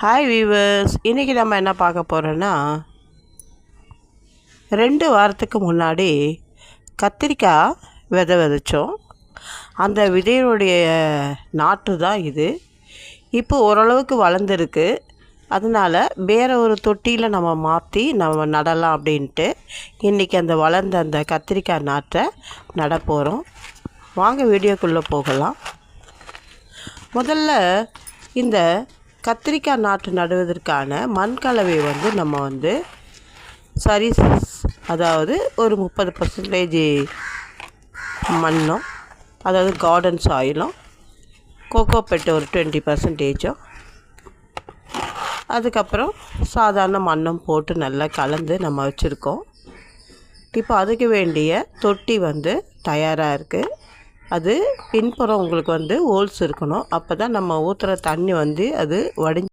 Hi viewers, இன்றைக்கி நம்ம என்ன பார்க்க போகிறோன்னா 2 வாரத்துக்கு முன்னாடி கத்திரிக்காய் விதை விதைச்சோம். அந்த விதையுடைய நாற்று தான் இது. இப்போ ஓரளவுக்கு வளர்ந்துருக்கு. அதனால் வேறு ஒரு தொட்டியில் நம்ம மாற்றி நம்ம நடலாம் அப்படின்ட்டு இன்றைக்கி அந்த வளர்ந்த அந்த கத்திரிக்காய் நாற்றை நட போகிறோம். வாங்க வீடியோக்குள்ளே போகலாம். முதல்ல இந்த கத்திரிக்காய் நாற்று நடுவதற்கான மண் கலவையை நம்ம சரி, அதாவது ஒரு 30% மண்ணும், அதாவது கார்டன் சாயிலும், கோகோபெட்டு ஒரு 20%, அதுக்கப்புறம் சாதாரண மண்ணும் போட்டு நல்லா கலந்து நம்ம வச்சுருக்கோம். இப்போ அதுக்கு வேண்டிய தொட்டி தயாராக இருக்குது. அது பின்புறம் உங்களுக்கு ஹோல்ஸ் இருக்கணும். அப்போ தான் நம்ம ஊற்றுற தண்ணி அது வடிஞ்சு